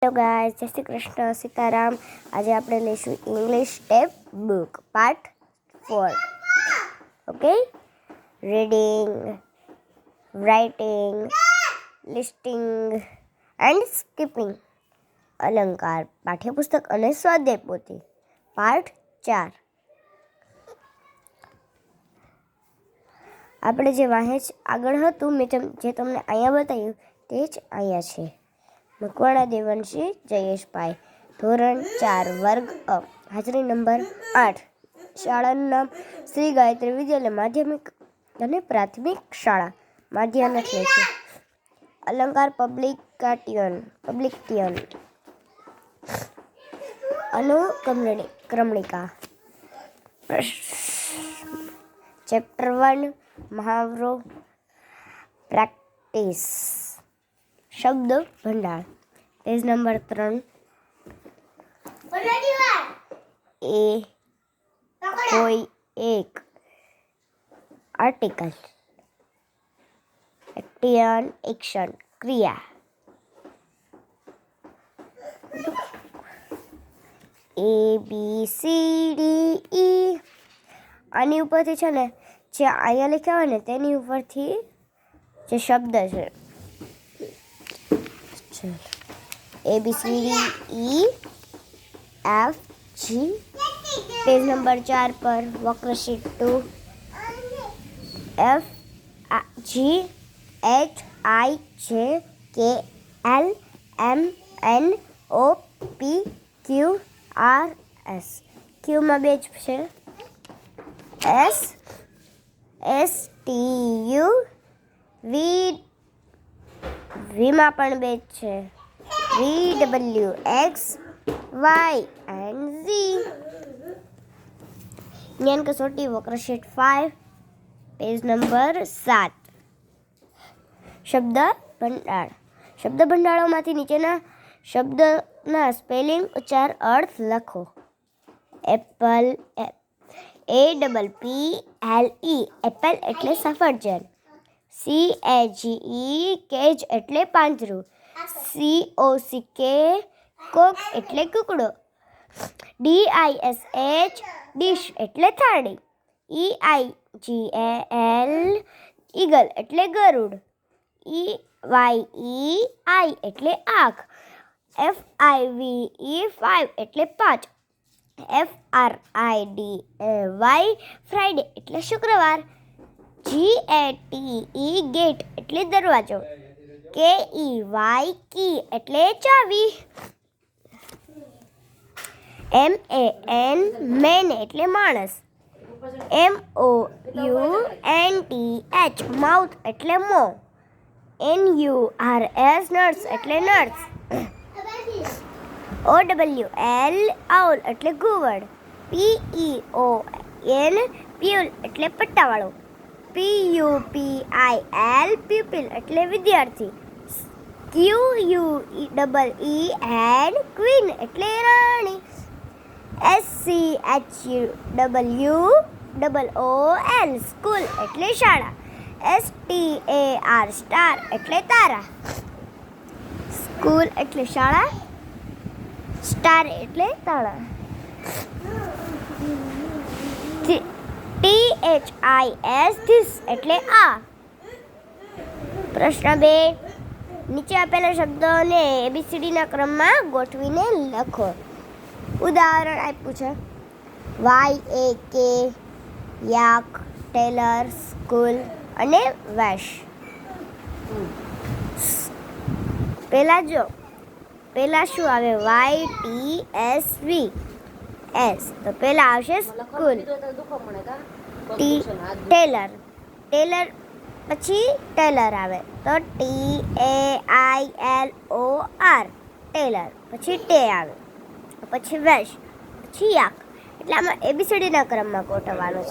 Hello guys, જય શ્રી કૃષ્ણ, સીતારામ. આજે આપણે લઈશું English tape book part 4. Okay, reading, writing, listening and speaking. અલંકાર, પાઠ્યપુસ્તક અને સ્વાધ્યાય પોથી પાર્ટ 4. આપણે જે વાંચે આગળ હતું મેં જે તમને અહીંયા બતાવ્યું તે જ અહીંયા છે. મકવાણા દેવંશી જયેશભાઈ, ધોરણ 4, વર્ગ અ, હાજરી નંબર 8. શાળાનું નામ શ્રી ગાયત્રી વિદ્યાલય માધ્યમિક અને પ્રાથમિક શાળા, માધ્યમિક લે છે. અલંકાર પબ્લિકટિયન, અનુક્રમણિકા. ચેપ્ટર 1, મહાવરો, પ્રેક્ટિસ. શબ્દ ભંડાર, પેજ નંબર 3. એ કોઈ એક આર્ટિકલ, એક્શન, ક્રિયા. ABCDE. આની ઉપરથી છે ને જે અહીંયા લખ્યા હોય ને તેની ઉપરથી જે શબ્દ છે ABCDEFG. પેજ નંબર 4 પર વર્કશીટ 2. FGHIJKLMNOPQRS. ક્યુમાં બે જ છે. STU. વીમાં પણ બે જ છે. VW, X, Y and Z. જ્ઞાન કસોટી વર્કશીટ 5, પેજ નંબર 7. શબ્દ ભંડાર. શબ્દ ભંડારોમાંથી નીચેના શબ્દના સ્પેલિંગ, ઉચ્ચાર, અર્થ લખો. એપલ, APPLE, એપલ એટલે સફરજન. CAGE, કેજ એટલે પાંજરું. COCK, કોક એટલે કુકડો. DISH, ડીશ એટલે થાળી. EIGL, ઈગલ એટલે ગરુડ. EYEI એટલે આંખ. FIVE, 5 એટલે 5. FRIDAY, ફ્રાઈડે એટલે શુક્રવાર. GATE, ગેટ એટલે દરવાજો. KEY, કી એટલે ચાવી. MAN, મેન એટલે માણસ. MOUNTH, માઉથ એટલે મોં. NURS, નર્સ એટલે નર્સ. OWL, આઉલ એટલે ઘુવડ. PEON, પ્યુલ એટલે પટ્ટાવાળો. PUPIL, પ્યુપિલ એટલે વિદ્યાર્થી. QUEEN, ક્વીન એટલે રાણી. SCHUWOOL, સ્કૂલ એટલે શાળા. STAR, સ્ટાર એટલે તારા. સ્કૂલ એટલે શાળા, સ્ટાર એટલે તારા. THIS, ધીસ એટલે આ. પ્રશ્ન 2. નીચે આપેલા શબ્દોને ABCDના ક્રમમાં ગોઠવીને લખો. ઉદાહરણ આપ્યું છે. YAK, યાક, ટેલર, સ્કૂલ અને વેશ. પહેલા શું આવે? YTSV, S. તો પહેલા આવશે સ્કૂલ. ટેલર પછી ટેલર આવે તો TAILOR, ટેલર. પછી ટે આવે, પછી વેશ, પછી યાક. એટલે આમાં ABCDના ક્રમમાં ગોઠવવાનો છે.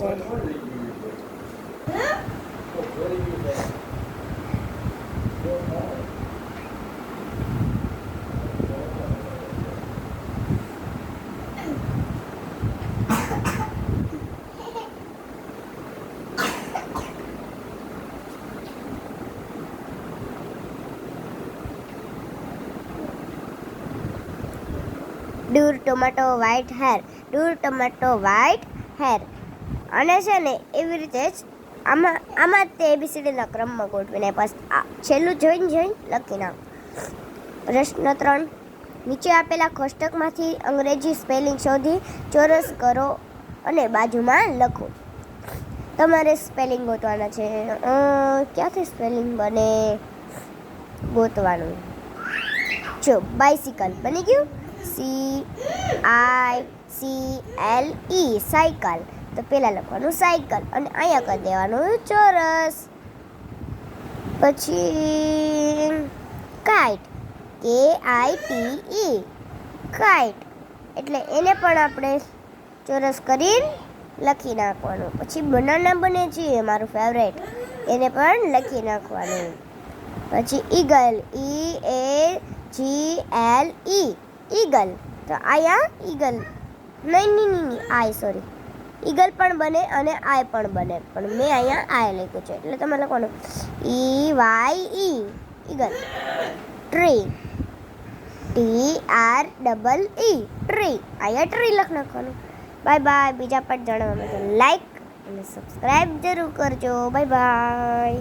Door tomato white hair, door tomato white hair. અને છે ને એવી રીતે જ આમાં તે એબીસીડીના ક્રમમાં ગોઠવીને પછી છેલ્લું જોઈને લખી નાખ. પ્રશ્ન 3, નીચે આપેલા કોષ્ટકમાંથી અંગ્રેજી સ્પેલિંગ શોધી ચોરસ કરો અને બાજુમાં લખો. તમારે સ્પેલિંગ ગોતવાના છે. ક્યાંથી સ્પેલિંગ બને ગોતવાનું. જો બાઇસિકલ બની ગયું, CICLE સાયકલ. તો પહેલાં લખવાનું સાયકલ અને અહીંયા કરી દેવાનું ચોરસ. પછી કાઇટ, KITE કાઇટ, એટલે એને પણ આપણે ચોરસ કરીને લખી નાખવાનું. પછી બનાના બને છે મારું ફેવરેટ, એને પણ લખી નાખવાનું. પછી ઈગલ, EAGLE ઈગલ. તો અહીંયા ઈગલ નહીં આય સોરી ઈગલ પણ બને અને આય પણ બને, પણ મેં અહીંયા આય લખ્યું છે એટલે તમે લખવાનું EYE eagle. Tree, TREE tree, અહીંયા ટ્રી લખ નાખવાનું. Bye bye. બીજા પાઠ જાણવા માટે લાઈક અને સબસ્ક્રાઈબ જરૂર કરજો. Bye bye.